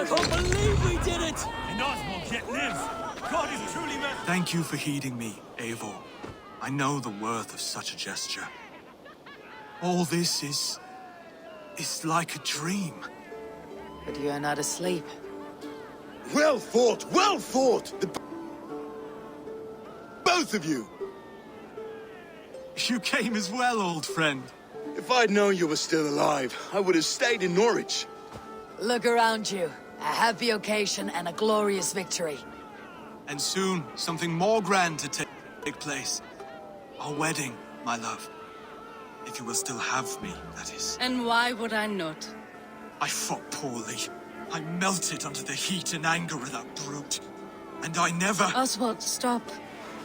I can't believe we did it! And Oswald yet lives. God is truly Thank you for heeding me, Eivor. I know the worth of such a gesture. All this is like a dream. But you are not asleep. Well fought! Well fought! Both of you! You came as well, old friend. If I'd known you were still alive, I would have stayed in Norwich. Look around you. A happy occasion and a glorious victory. And soon, something more grand to take place. Our wedding, my love. If you will still have me, that is. And why would I not? I fought poorly. I melted under the heat and anger of that brute. And I never... Oswald, stop.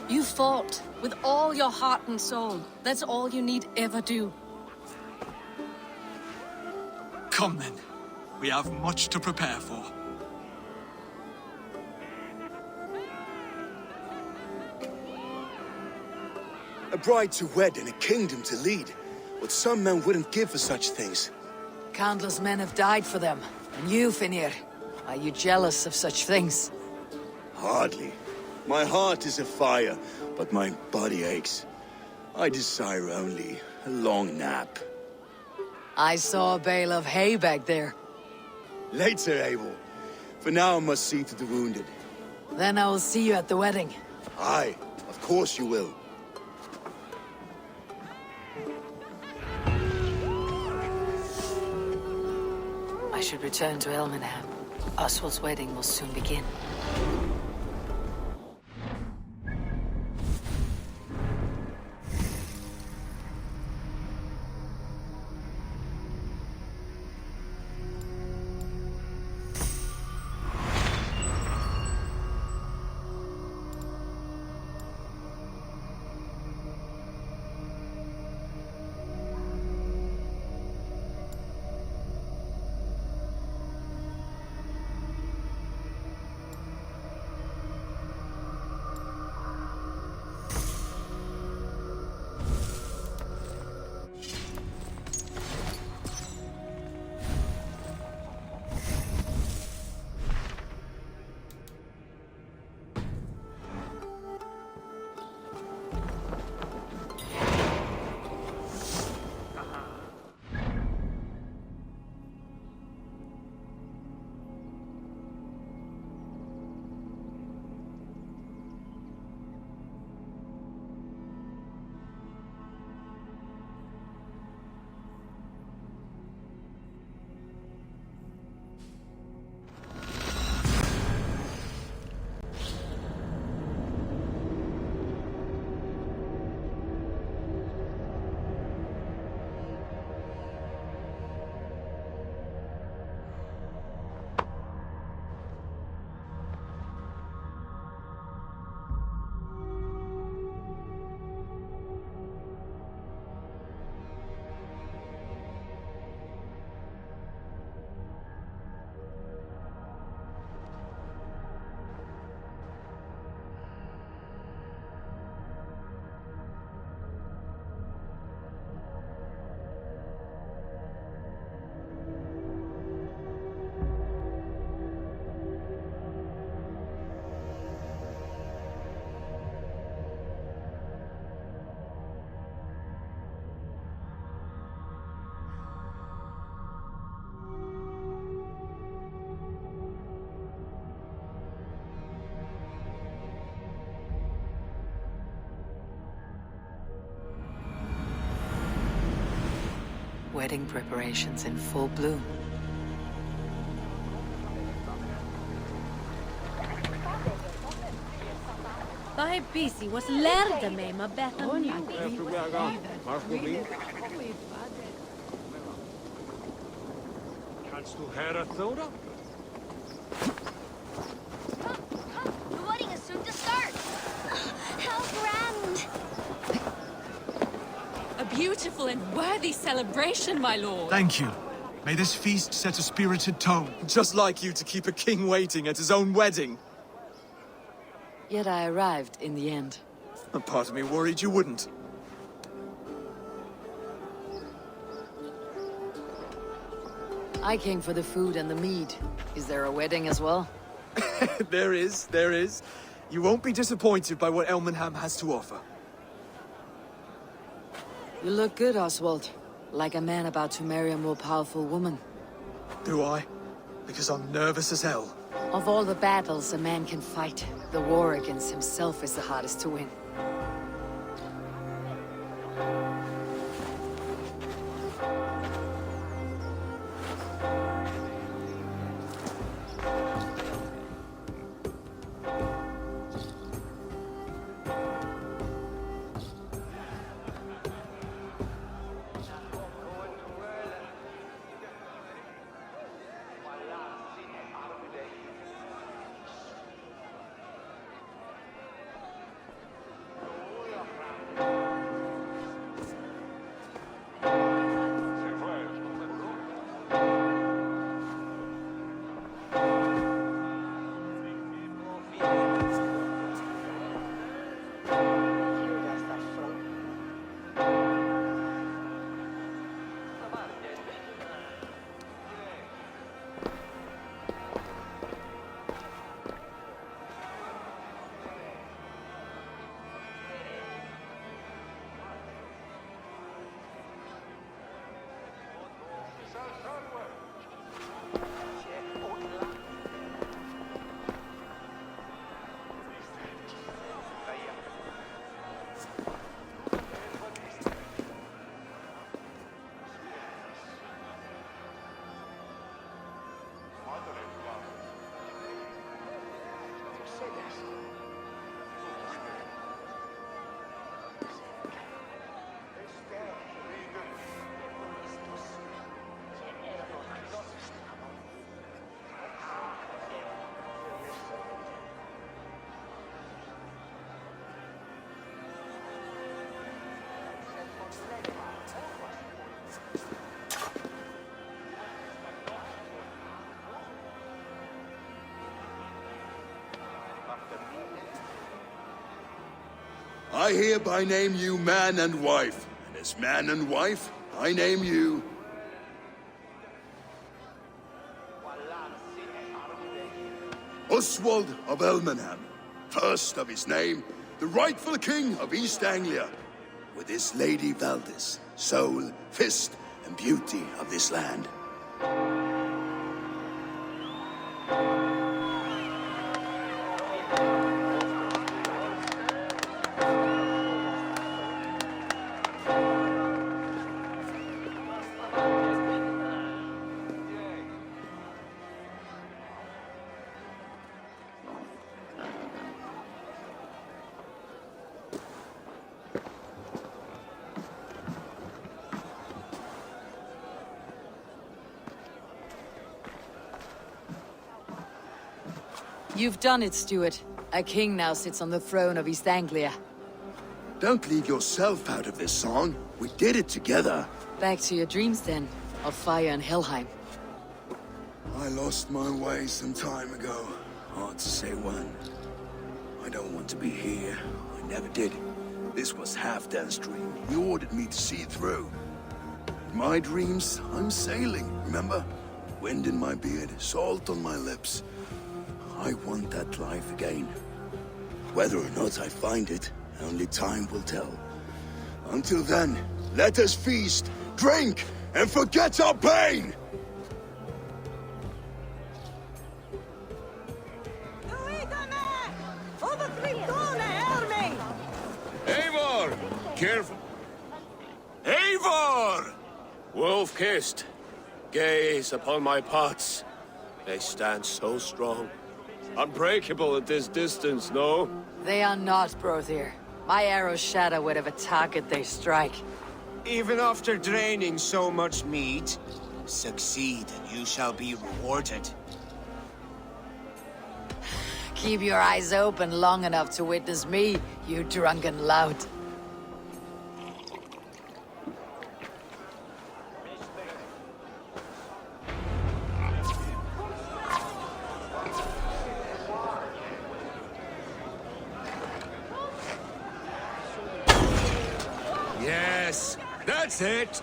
You fought with all your heart and soul. That's all you need ever do. Come then. We have much to prepare for. A bride to wed and a kingdom to lead. What some men wouldn't give for such things. Countless men have died for them. And you, Finnir, are you jealous of such things? Hardly. My heart is afire, but my body aches. I desire only a long nap. I saw a bale of hay back there. Later, Abel. For now, I must see to the wounded. Then I will see you at the wedding. Aye, of course you will. I should return to Elmenham. Oswald's wedding will soon begin. Wedding preparations in full bloom. Dai busy was lärde mig med bättre Kannst du höra Thora? The wedding is soon to start! How grand! A beautiful and worthy celebration, my lord. Thank you. May this feast set a spirited tone. Just like you to keep a king waiting at his own wedding. Yet I arrived in the end. A part of me worried you wouldn't. I came for the food and the mead. Is there a wedding as well? There is. You won't be disappointed by what Elmenham has to offer. You look good, Oswald. Like a man about to marry a more powerful woman. Do I? Because I'm nervous as hell. Of all the battles a man can fight, the war against himself is the hardest to win. I hereby name you man and wife, and as man and wife, I name you... Oswald of Elmenham, first of his name, the rightful king of East Anglia, with his lady Valdis, soul, fist, and beauty of this land. You've done it, Stuart. A king now sits on the throne of East Anglia. Don't leave yourself out of this song. We did it together. Back to your dreams then, of fire and Helheim. I lost my way some time ago. Hard to say when. I don't want to be here. I never did. This was Halfdan's dream. He ordered me to see it through. In my dreams, I'm sailing, remember? Wind in my beard, salt on my lips. I want that life again. Whether or not I find it, only time will tell. Until then, let us feast, drink, and forget our pain! Eivor! Careful. Eivor! Wolf-kissed. Gaze upon my pots. They stand so strong. Unbreakable at this distance, no? They are not, Brother. My arrows shatter whatever target they strike. Even after draining so much meat, succeed and you shall be rewarded. Keep your eyes open long enough to witness me, you drunken lout. Yes, that's it.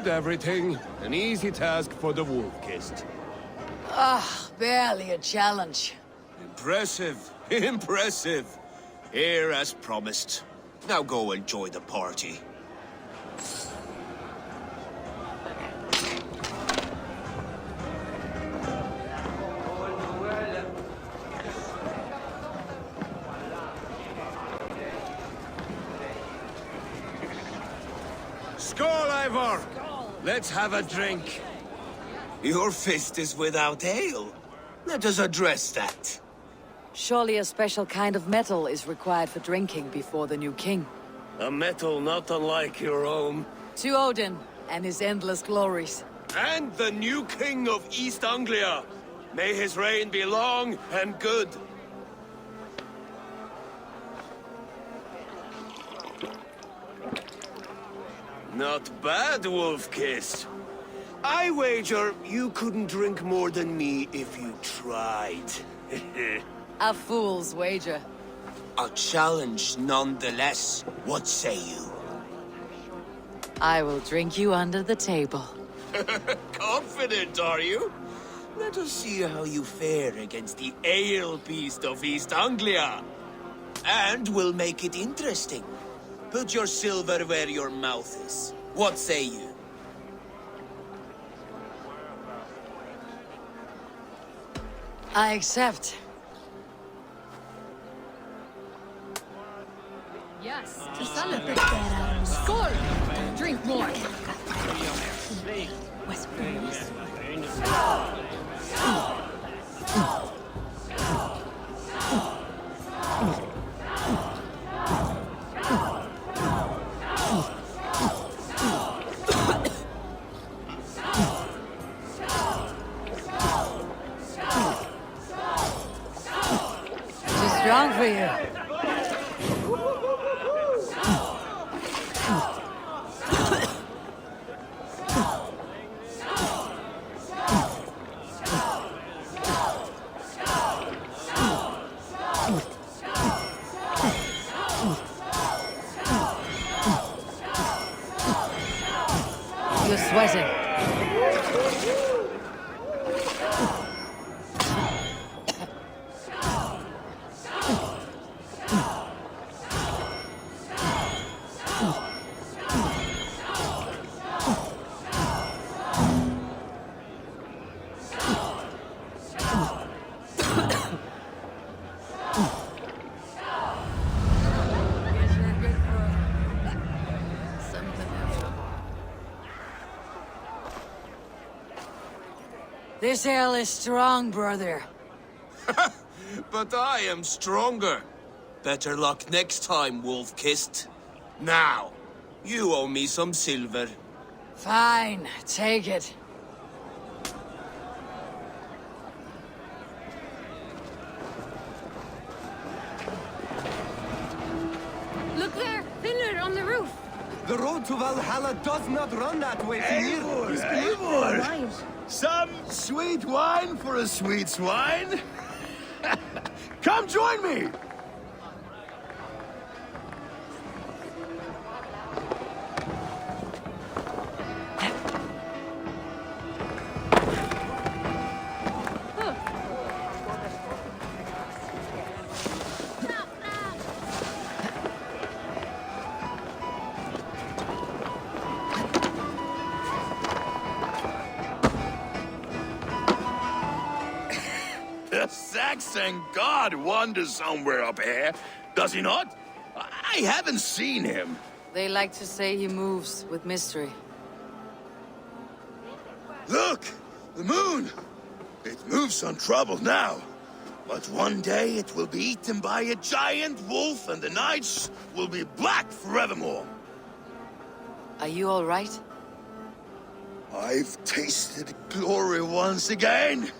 Good, everything. An easy task for the Wolf-Kissed. Barely a challenge. Impressive. Impressive. Here as promised. Now go enjoy the party. Skål, Ivor! Let's have a drink. Your fist is without ale. Let us address that. Surely a special kind of metal is required for drinking before the new king. A metal not unlike your own. To Odin and his endless glories. And the new king of East Anglia. May his reign be long and good. Not bad, Wolf-Kissed. I wager you couldn't drink more than me if you tried. A fool's wager. A challenge nonetheless. What say you? I will drink you under the table. Confident, are you? Let us see how you fare against the ale beast of East Anglia. And we'll make it interesting. Put your silver where your mouth is. What say you? I accept. Yes, to celebrate. Skål! Drink more. Too strong for you. You're sweating. This ale is strong, brother. But I am stronger. Better luck next time, Wolf-Kissed. Now, you owe me some silver. Fine, take it. Look there, Finner on the roof. The road to Valhalla does not run that way, Fenrir. Eivor! Some sweet wine for a sweet swine? Come join me! The Saxon god wanders somewhere up here, does he not? I haven't seen him. They like to say he moves with mystery. Look! The moon! It moves untroubled now. But one day it will be eaten by a giant wolf and the nights will be black forevermore. Are you all right? I've tasted glory once again.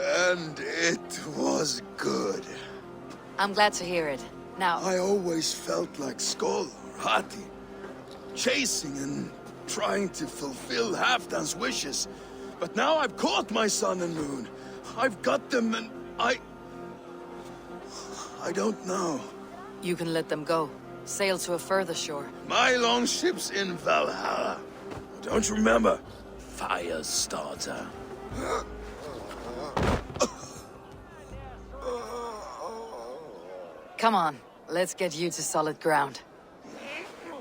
And it was good. I'm glad to hear it. Now, I always felt like Skoll or Hati, chasing and trying to fulfill Halfdan's wishes. But now I've caught my sun and moon. I've got them and I don't know. you can let them go. Sail to a further shore. My longship's in Valhalla. Don't you remember? Fire starter. Come on, let's get you to solid ground.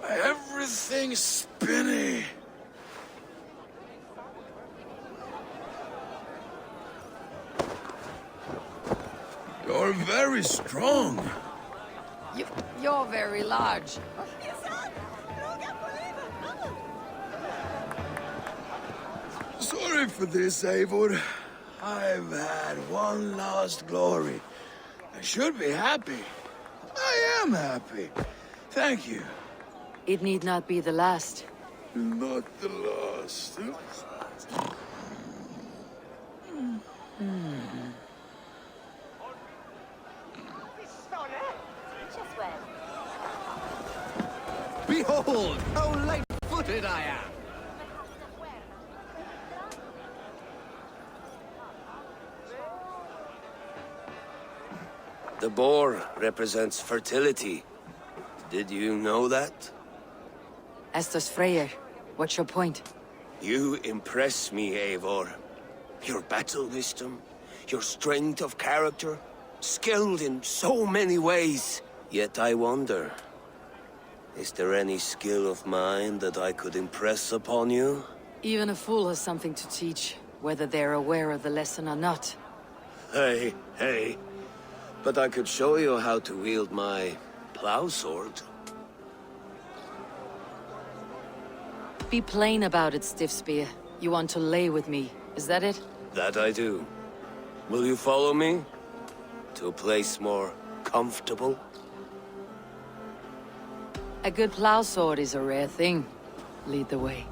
Everything's spinny. You're very strong. You're very large. Sorry for this, Eivor. I've had one last glory. I should be happy. I am happy. Thank you. It need not be the last. Not the last. Behold, how light-footed I am! The boar represents fertility. Did you know that? As does Freyr. What's your point? You impress me, Eivor. Your battle wisdom, your strength of character, skilled in so many ways. Yet I wonder, is there any skill of mine that I could impress upon you? Even a fool has something to teach, whether they're aware of the lesson or not. Hey. But I could show you how to wield my plow sword. Be plain about it, Stiff Spear. You want to lay with me, is that it? That I do. Will you follow me? To a place more comfortable? A good plow sword is a rare thing. Lead the way.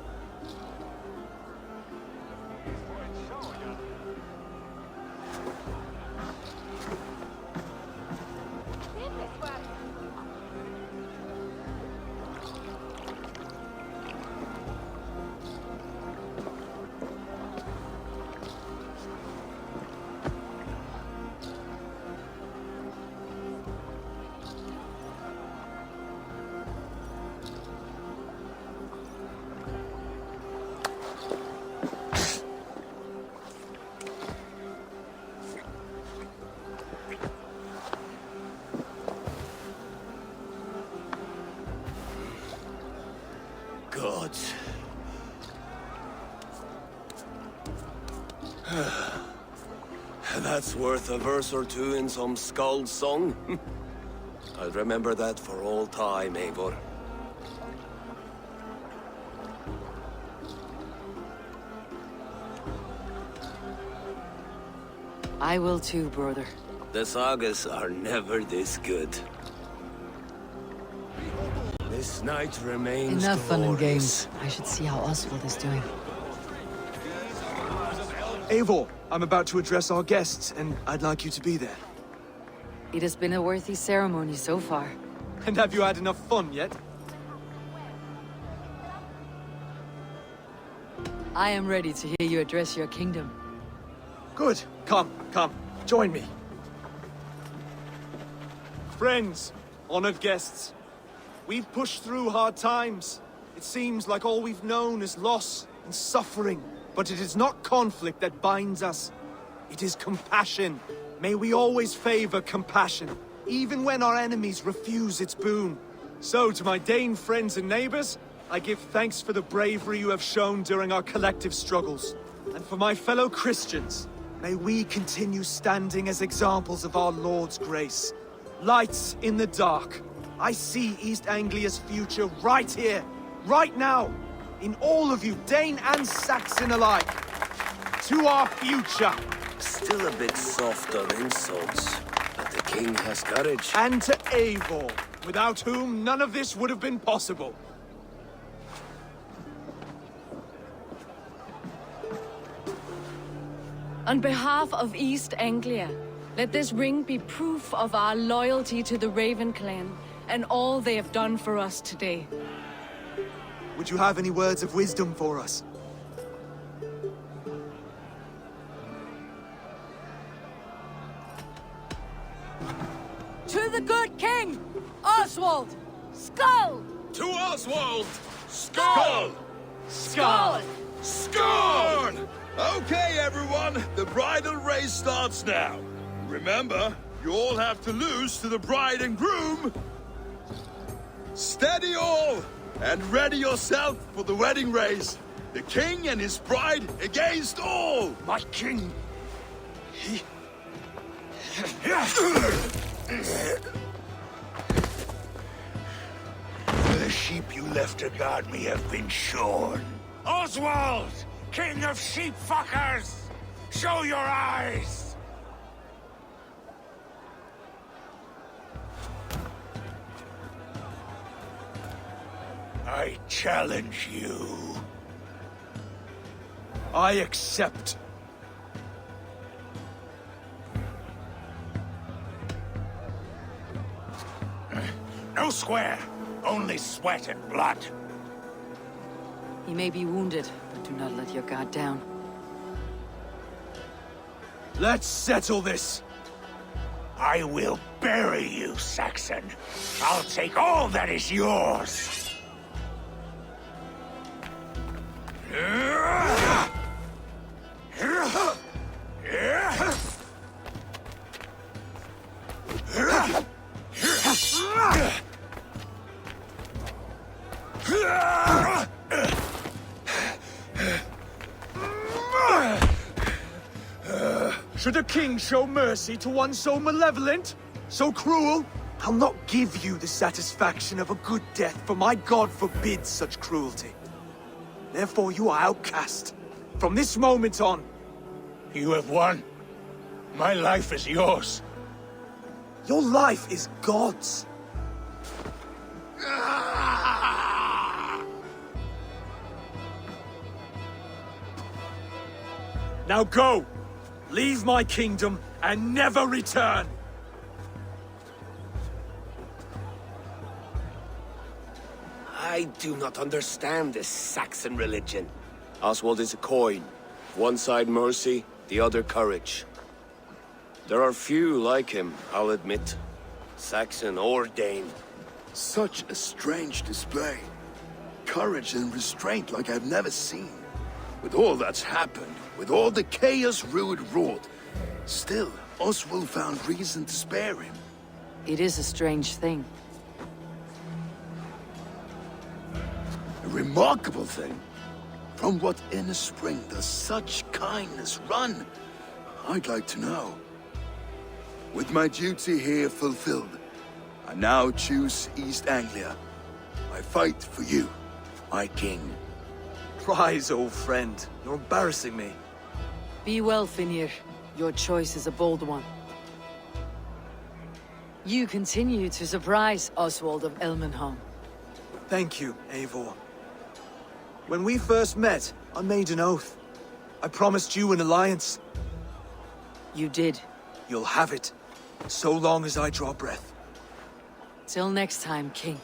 God. That's worth a verse or two in some skald's song. I'll remember that for all time, Eivor. I will too, brother. The sagas are never this good. This night remains Enough fun and glorious. games. I should see how Oswald is doing. Eivor, I'm about to address our guests, and I'd like you to be there. It has been a worthy ceremony so far. And have you had enough fun yet? I am ready to hear you address your kingdom. Good. Come, join me. Friends, honored guests, we've pushed through hard times. It seems like all we've known is loss and suffering. But it is not conflict that binds us. It is compassion. May we always favor compassion, even when our enemies refuse its boon. So, to my Dane friends and neighbors, I give thanks for the bravery you have shown during our collective struggles. And for my fellow Christians, may we continue standing as examples of our Lord's grace. Lights in the dark. I see East Anglia's future right here, right now. In all of you, Dane and Saxon alike. To our future. Still a bit soft on insults, but the king has courage. And to Eivor, without whom none of this would have been possible. On behalf of East Anglia, let this ring be proof of our loyalty to the Raven clan and all they have done for us today. Would you have any words of wisdom for us? To the good king, Oswald! Skull! To Oswald! Skull! Skull! Scorn! Okay, everyone, the bridal race starts now. Remember, you all have to lose to the bride and groom. Steady all, and ready yourself for the wedding race. The king and his bride against all. My king! The sheep you left to guard me have been shorn. Oswald! King of sheep fuckers! Show your eyes! I challenge you. I accept. No square, only sweat and blood. He may be wounded, but do not let your guard down. Let's settle this. I will bury you, Saxon. I'll take all that is yours. Should a king show mercy to one so malevolent? So cruel? I'll not give you the satisfaction of a good death, for my god forbids such cruelty. Therefore you are outcast. From this moment on. You have won. My life is yours. Your life is God's. Now go! Leave my kingdom and never return! I do not understand this Saxon religion. Oswald is a coin. One side mercy, the other courage. There are few like him, I'll admit. Saxon or Dane. Such a strange display. Courage and restraint like I've never seen. With all that's happened, with all the chaos Rued wrought, still, Oswald found reason to spare him. It is a strange thing. A remarkable thing. From what inner spring does such kindness run? I'd like to know. With my duty here fulfilled, I now choose East Anglia. I fight for you, my king. Rise, old friend. You're embarrassing me. Be well, Finir. Your choice is a bold one. You continue to surprise Oswald of Elmenholm. Thank you, Eivor. When we first met, I made an oath. I promised you an alliance. You did. You'll have it, so long as I draw breath. Till next time, King.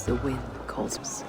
The wind calls us.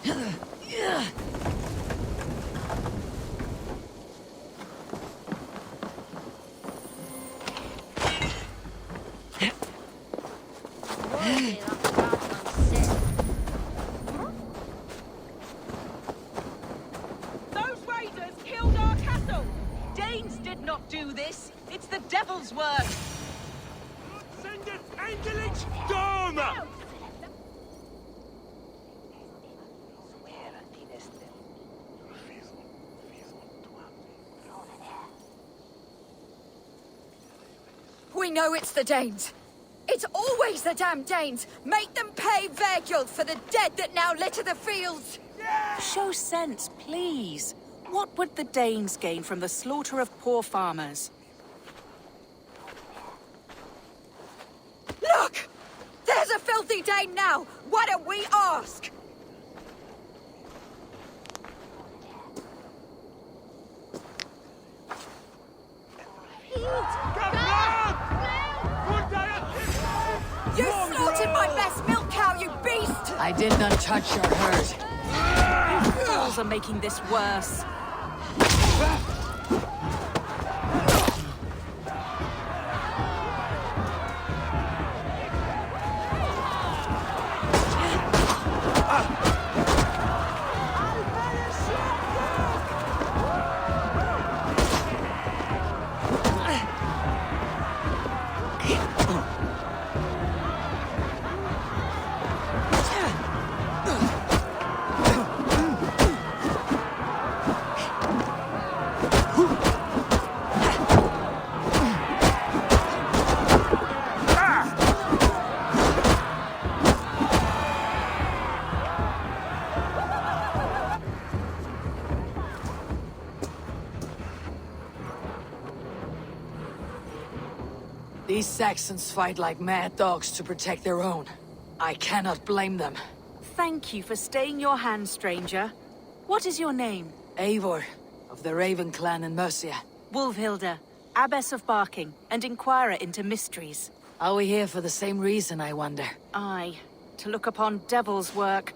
Those raiders killed our castle! Danes did not do this! It's the devil's work! We know it's the Danes. It's always the damn Danes. Make them pay Vergil for the dead that now litter the fields. Show sense, please. What would the Danes gain from the slaughter of poor farmers? Look! There's a filthy Dane now! Why don't we ask? You slaughtered my best milk cow, you beast! I did not touch your herd. Fools are making this worse. These Saxons fight like mad dogs to protect their own. I cannot blame them. Thank you for staying your hand, stranger. What is your name? Eivor, of the Raven clan in Mercia. Wolfhilda, Abbess of Barking, and Inquirer into mysteries. Are we here for the same reason, I wonder? Aye, to look upon devil's work.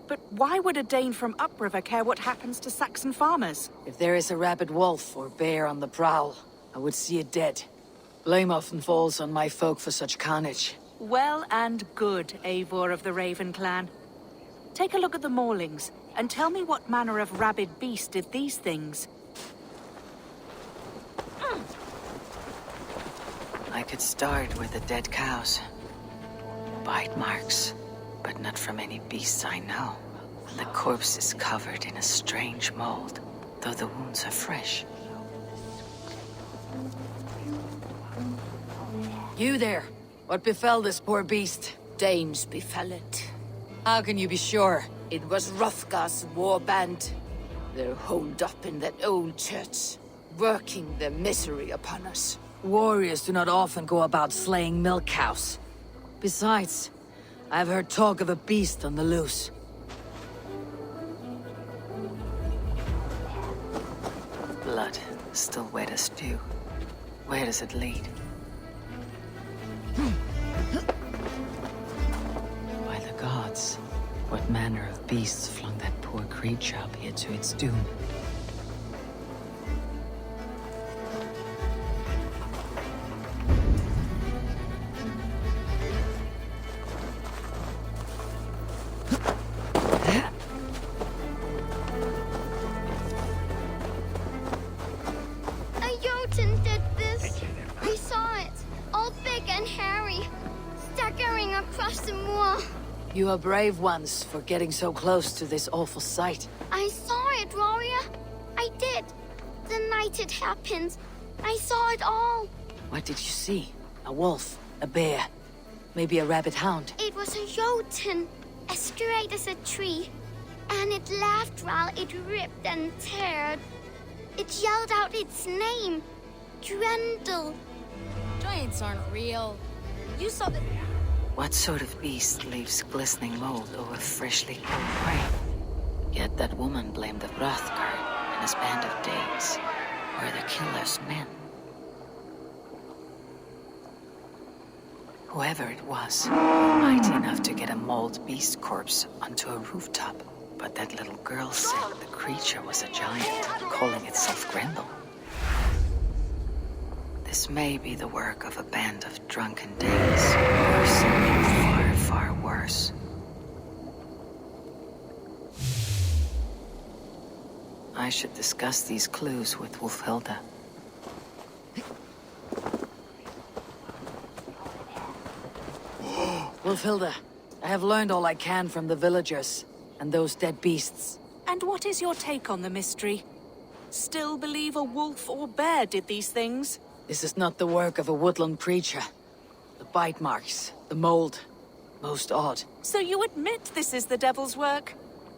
But why would a Dane from upriver care what happens to Saxon farmers? If there is a rabid wolf or bear on the prowl, I would see it dead. Blame often falls on my folk for such carnage. Well and good, Eivor of the Raven clan. Take a look at the maulings, and tell me what manner of rabid beast did these things. I could start with the dead cows. Bite marks, but not from any beasts I know. The corpse is covered in a strange mold, though the wounds are fresh. You there! What befell this poor beast? Danes befell it. How can you be sure? It was Hrothgar's war band. They're holed up in that old church, working their misery upon us. Warriors do not often go about slaying milk cows. Besides, I've heard talk of a beast on the loose. Blood, still wet as dew. Where does it lead? By the gods, what manner of beasts flung that poor creature up here to its doom? A Jotun did this. I saw it, all big and hairy, staggering across the moor. You are brave ones for getting so close to this awful sight. I saw it, warrior. I did. The night it happened, I saw it all. What did you see? A wolf? A bear? Maybe a rabbit hound? It was a Jotun, as straight as a tree. And it laughed while it ripped and teared. It yelled out its name, Drendel. Giants aren't real. You saw the... What sort of beast leaves glistening mold over freshly killed prey? Yet that woman blamed the Hrothgar and his band of Danes. Were the killer's men? Whoever it was, mighty enough to get a mauled beast corpse onto a rooftop. But that little girl said the creature was a giant, calling itself Grendel. This may be the work of a band of drunken Danes, or something far, far worse. I should discuss these clues with Wulfhilda. Wulfhilda, I have learned all I can from the villagers and those dead beasts. And what is your take on the mystery? Still believe a wolf or bear did these things? This is not the work of a woodland creature. The bite marks, the mold, most odd. So you admit this is the devil's work?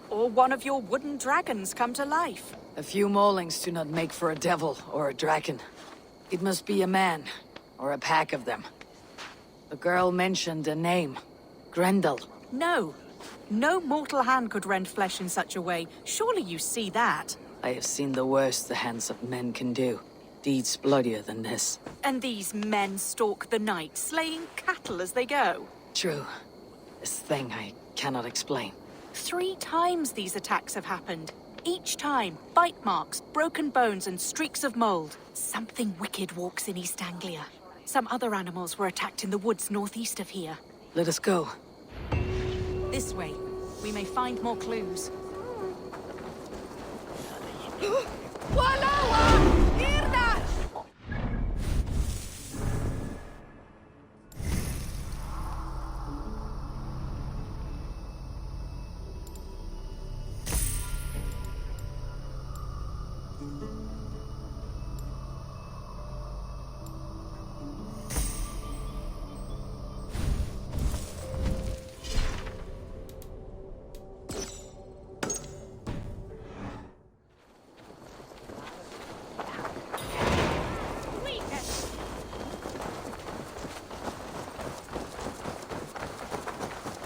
Or one of your wooden dragons come to life? A few maulings do not make for a devil or a dragon. It must be a man, or a pack of them. The girl mentioned a name. Grendel. No. No mortal hand could rend flesh in such a way. Surely you see that. I have seen the worst the hands of men can do. Deeds bloodier than this. And these men stalk the night, slaying cattle as they go. True. This thing I cannot explain. 3 times these attacks have happened. Each time, bite marks, broken bones, and streaks of mold. Something wicked walks in East Anglia. Some other animals were attacked in the woods northeast of here. Let us go. This way. We may find more clues.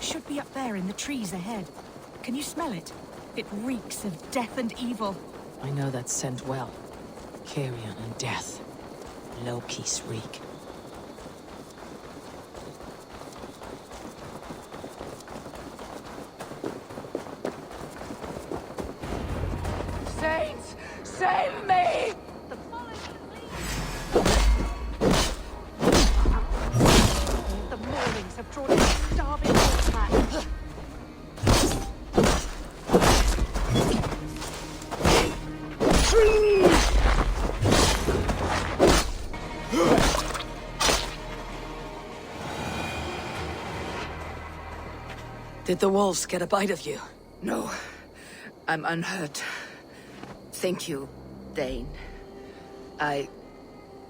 Should be up there in the trees ahead. Can you smell it? It reeks of death and evil. I know that scent well. Carrion and death. Low peace reek. Saints, save me! The maulings have drawn in a starving horseman. Did the wolves get a bite of you? No, I'm unhurt. Thank you, Dane. I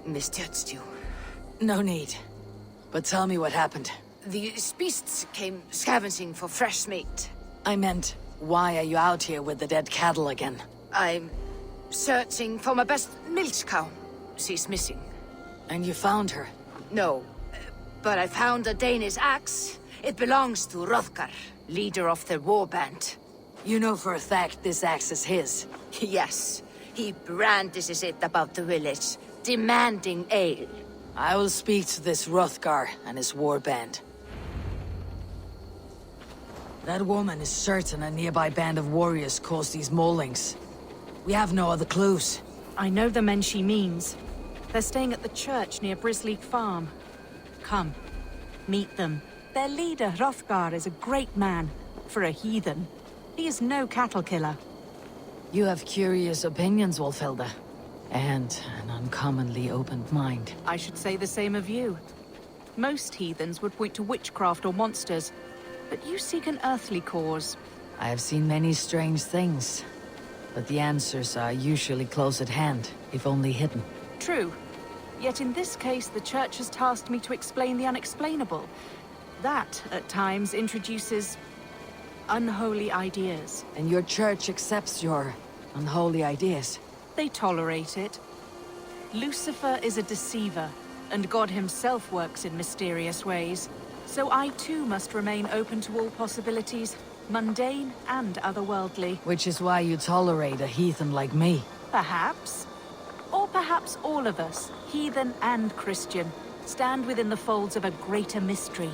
misjudged you. No need. But tell me what happened. These beasts came scavenging for fresh meat. I meant, why are you out here with the dead cattle again? I'm searching for my best milch cow. She's missing. And you found her? No, but I found a Danish axe. It belongs to Hrothgar, leader of the war band. You know for a fact this axe is his? Yes, he brandishes it about the village, demanding ale. I will speak to this Hrothgar and his war band. That woman is certain a nearby band of warriors caused these maulings. We have no other clues. I know the men she means. They're staying at the church near Brisleek Farm. Come, meet them. Their leader, Hrothgar, is a great man. For a heathen. He is no cattle killer. You have curious opinions, Wulfhilda. And an uncommonly open mind. I should say the same of you. Most heathens would point to witchcraft or monsters, but you seek an earthly cause. I have seen many strange things, but the answers are usually close at hand, if only hidden. True. Yet in this case, the Church has tasked me to explain the unexplainable. That, at times, introduces unholy ideas. And your Church accepts your unholy ideas? They tolerate it. Lucifer is a deceiver, and God himself works in mysterious ways. So I too must remain open to all possibilities, mundane and otherworldly. Which is why you tolerate a heathen like me. Perhaps. Or perhaps all of us, heathen and Christian, stand within the folds of a greater mystery.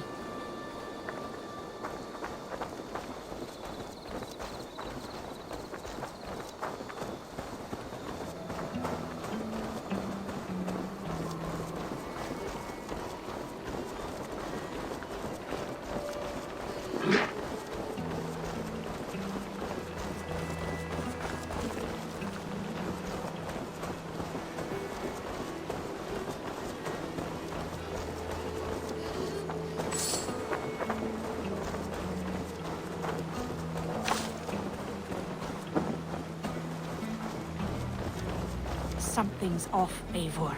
Something's off, Eivor.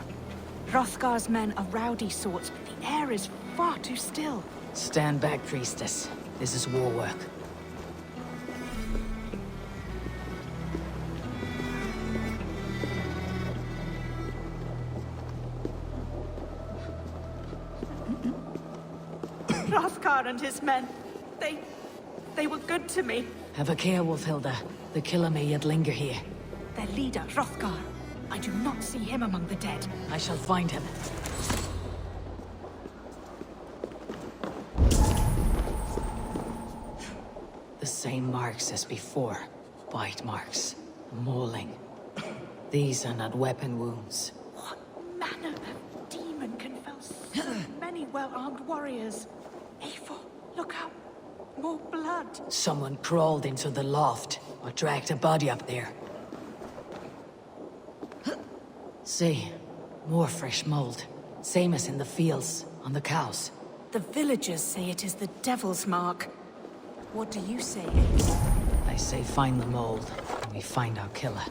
Hrothgar's men are rowdy sorts, but the air is far too still. Stand back, priestess. This is war work. Hrothgar and his men, they were good to me. Have a care, Wolfhilda. The killer may yet linger here. Their leader, Hrothgar. I do not see him among the dead. I shall find him. The same marks as before. Bite marks. Mauling. These are not weapon wounds. What manner of demon can fell so many well-armed warriors? Eivor, look out. More blood. Someone crawled into the loft, or dragged a body up there. See, more fresh mold. Same as in the fields, on the cows. The villagers say it is the devil's mark. What do you say, Eivor? I say find the mold, and we find our killer.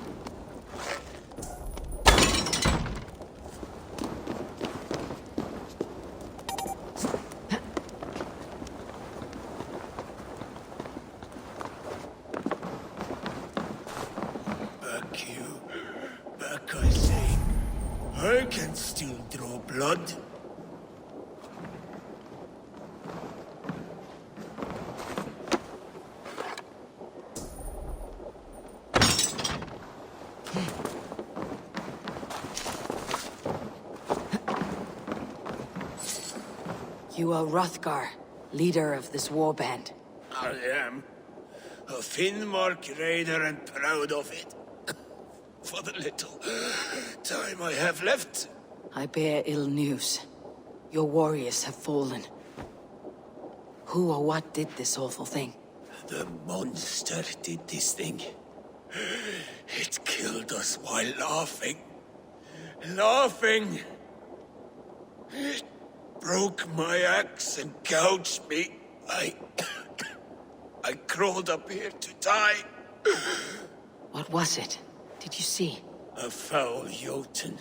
Back, I say. I can still draw blood. You are Hrothgar, leader of this warband. I am. A Finnmark raider and proud of it. For the little time I have left. I bear ill news. Your warriors have fallen. Who or what did this awful thing? The monster did this thing. It killed us while laughing. Laughing! It broke my axe and gouged me. I crawled up here to die. What was it? Did you see? A foul Jotun.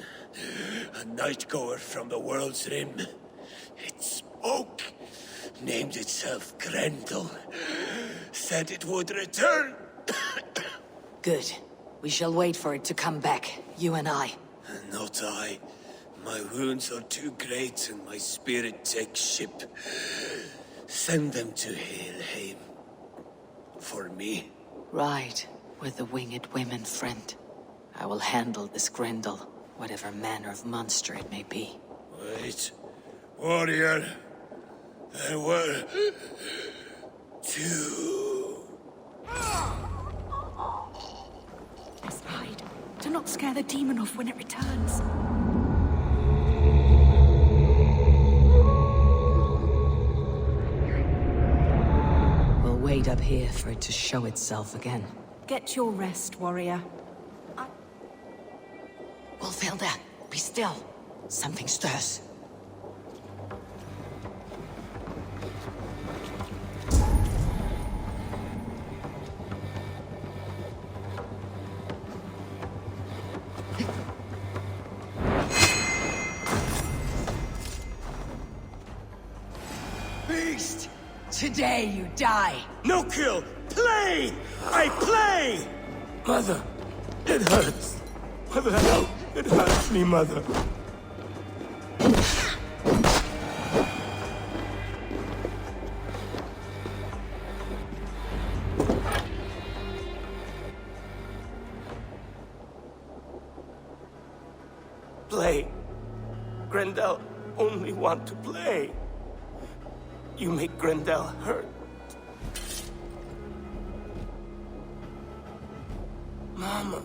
A night-goer from the world's rim. It spoke. Named itself Grendel. Said it would return. Good. We shall wait for it to come back, you and I. Not I. My wounds are too great and my spirit takes ship. Send them to Helheim. For me. Right. With the winged women, friend. I will handle this Grendel, whatever manner of monster it may be. Wait. Warrior. There were... two... Let's hide. Do not scare the demon off when it returns. We'll wait up here for it to show itself again. Get your rest, warrior. Wolfhilda, be still. Something stirs. Beast! Today you die. No kill! Play! I play! Mother, it hurts. Mother, no. It hurts me, Mother. Play. Grendel only want to play. You make Grendel hurt. Mama,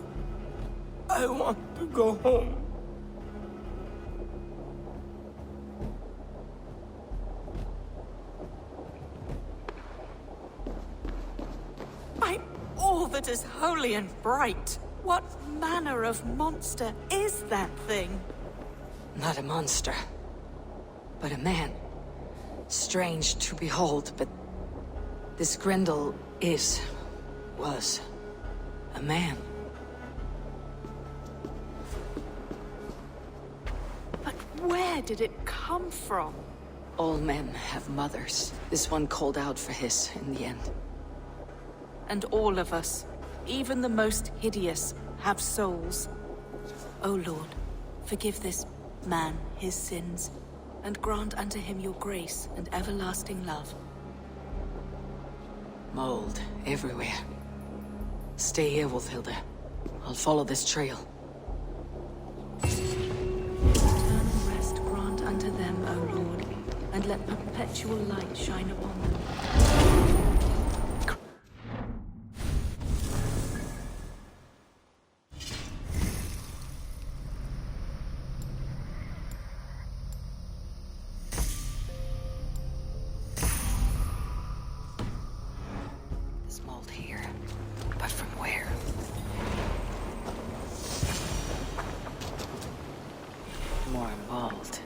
I want to go home. By all that is holy and bright, what manner of monster is that thing? Not a monster, but a man. Strange to behold, but this Grendel was a man. Where did it come from? All men have mothers. This one called out for his in the end. And all of us, even the most hideous, have souls. O Lord, forgive this man his sins, and grant unto him your grace and everlasting love. Mold everywhere. Stay here, Wolfhilde. I'll follow this trail. Eternal rest grant unto them, O Lord, and let perpetual light shine upon them. There's mold here, but from where? More mold.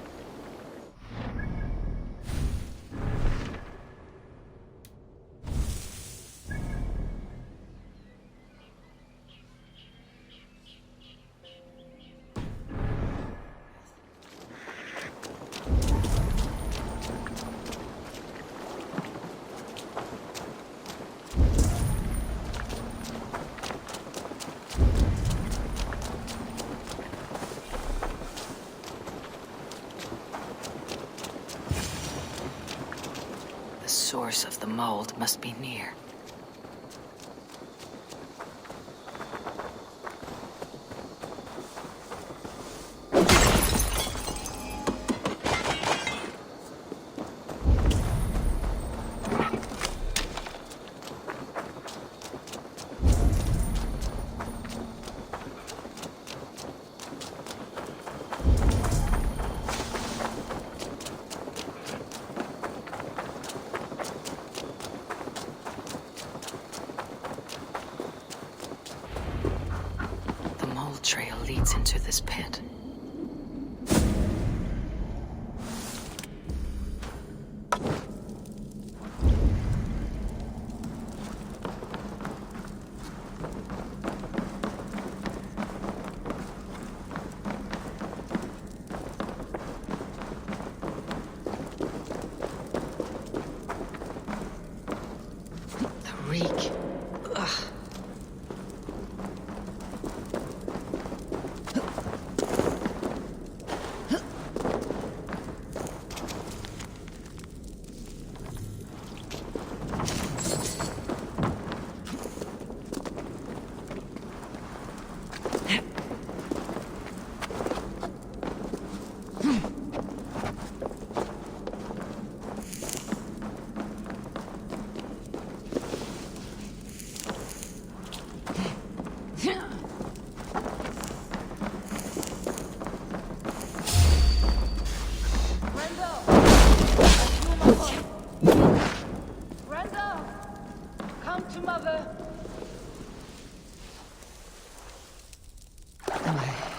The source of the mold must be near. Trail leads into this pit. The reek. Ugh.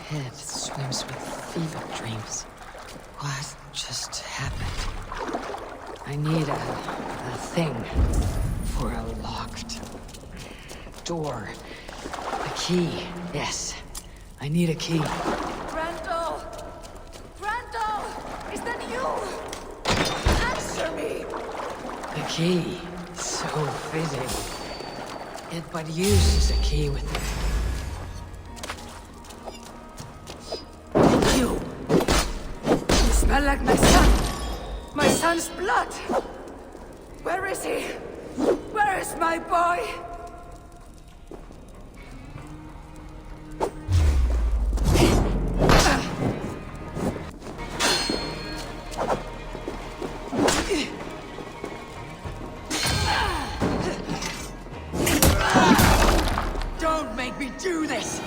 head swims with fever dreams. What just happened? I need a thing for a locked door. A key, yes. I need a key. Randall! Randall! Is that you? Answer me! The key. So fitting. It but uses a key with me. You! You smell like my son! My son's blood! Where is he? Where is my boy? Don't make me do this!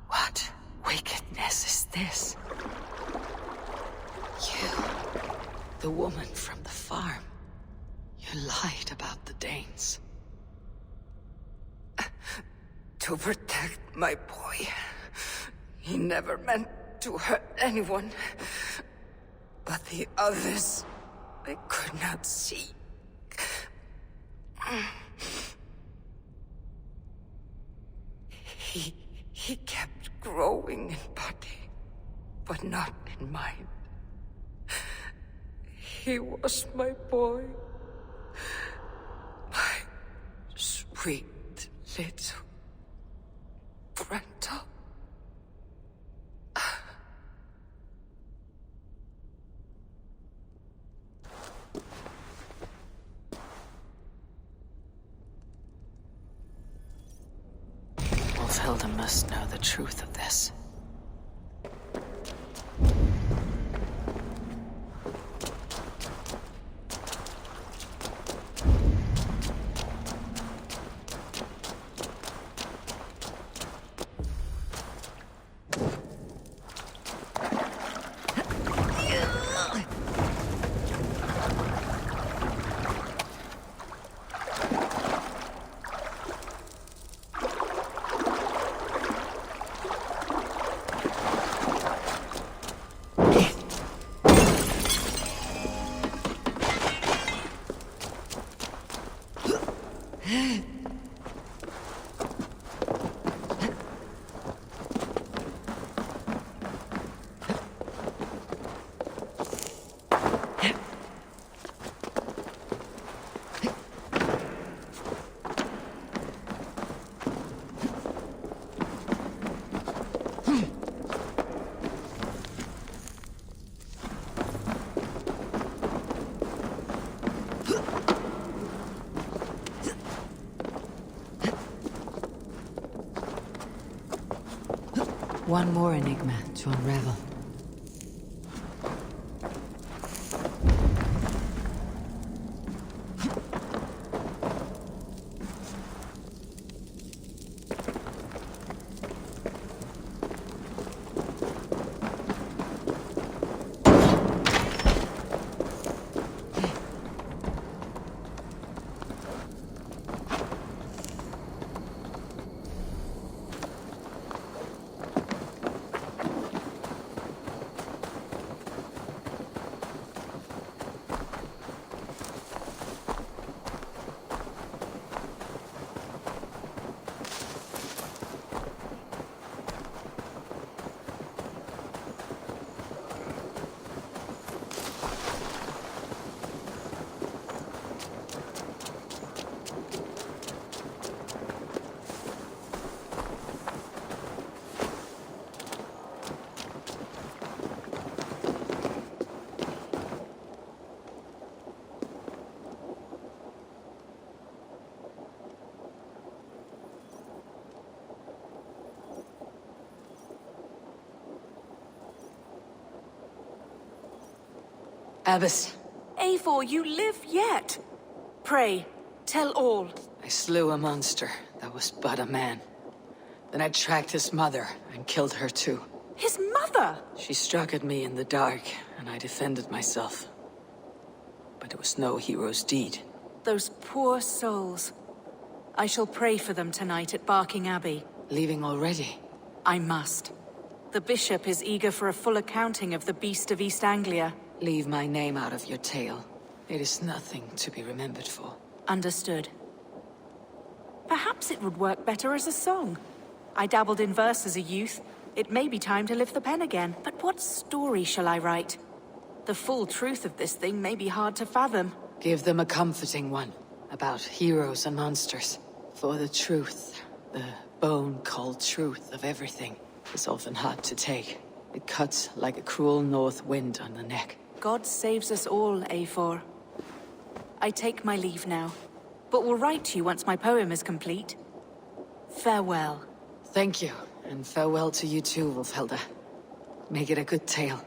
What wickedness is this? You, the woman from the farm. You lied about the Danes. To protect my boy. He never meant to hurt anyone. But the others... I could not see. He kept growing in body, but not in mind. He was my boy. My sweet little Brenda. Wolfhilda must know the truth of this. One more enigma to unravel. Abbess. Eivor, you live yet. Pray, tell all. I slew a monster that was but a man. Then I tracked his mother and killed her too. His mother? She struck at me in the dark, and I defended myself. But it was no hero's deed. Those poor souls. I shall pray for them tonight at Barking Abbey. Leaving already? I must. The bishop is eager for a full accounting of the Beast of East Anglia. Leave my name out of your tale. It is nothing to be remembered for. Understood. Perhaps it would work better as a song. I dabbled in verse as a youth. It may be time to lift the pen again. But what story shall I write? The full truth of this thing may be hard to fathom. Give them a comforting one. About heroes and monsters. For the truth, the bone-cold truth of everything, is often hard to take. It cuts like a cruel north wind on the neck. God saves us all, Eivor. I take my leave now, but will write to you once my poem is complete. Farewell. Thank you, and farewell to you too, Wolfhilda. Make it a good tale.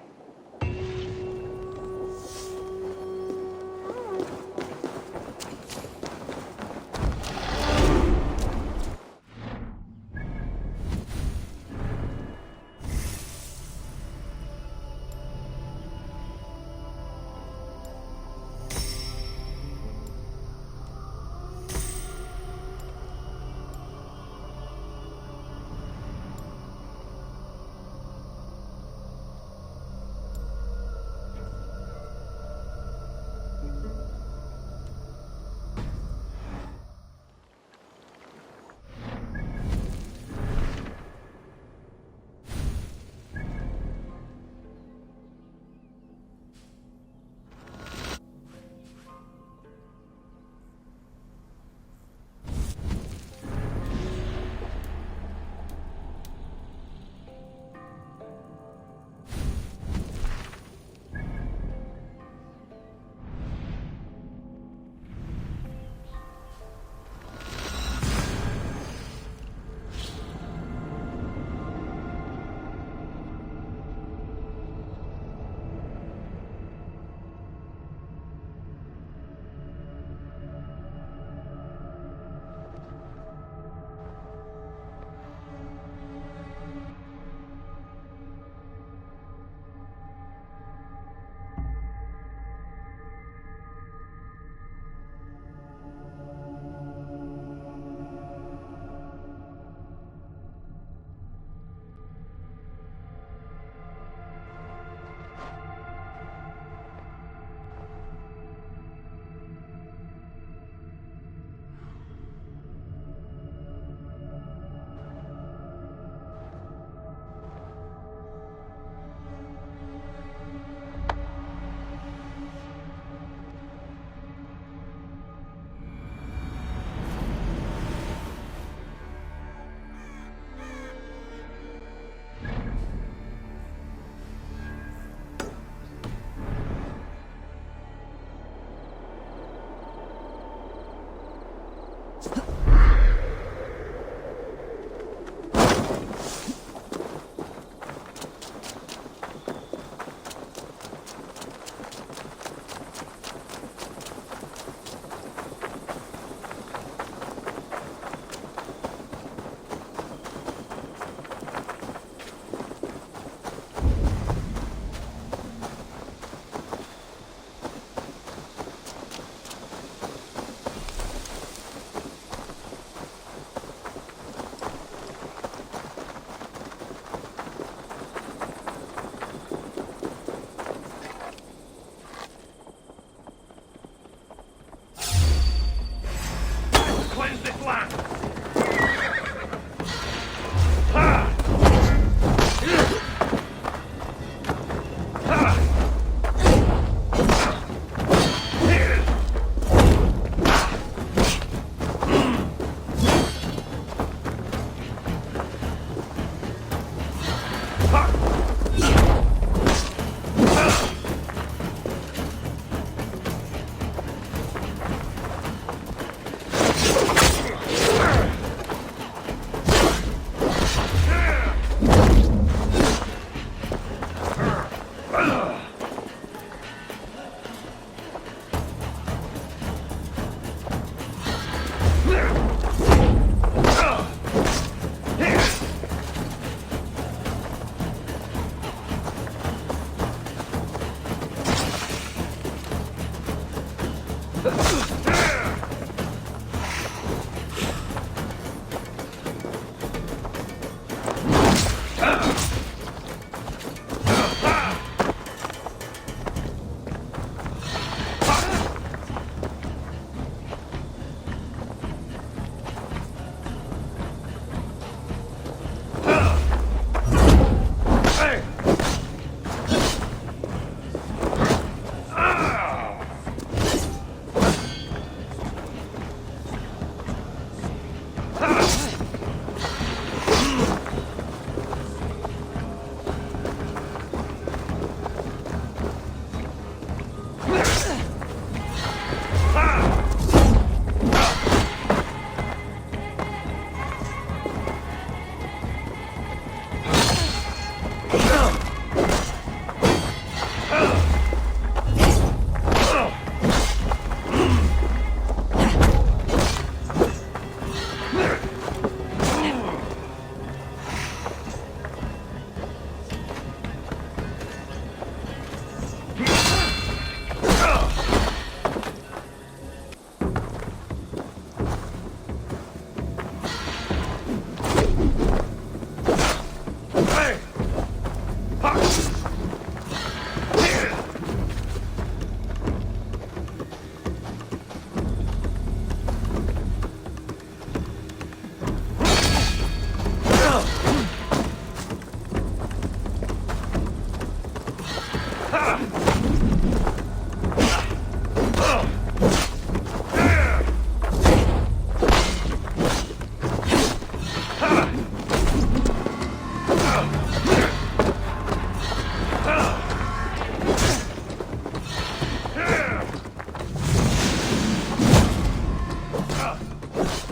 Huh?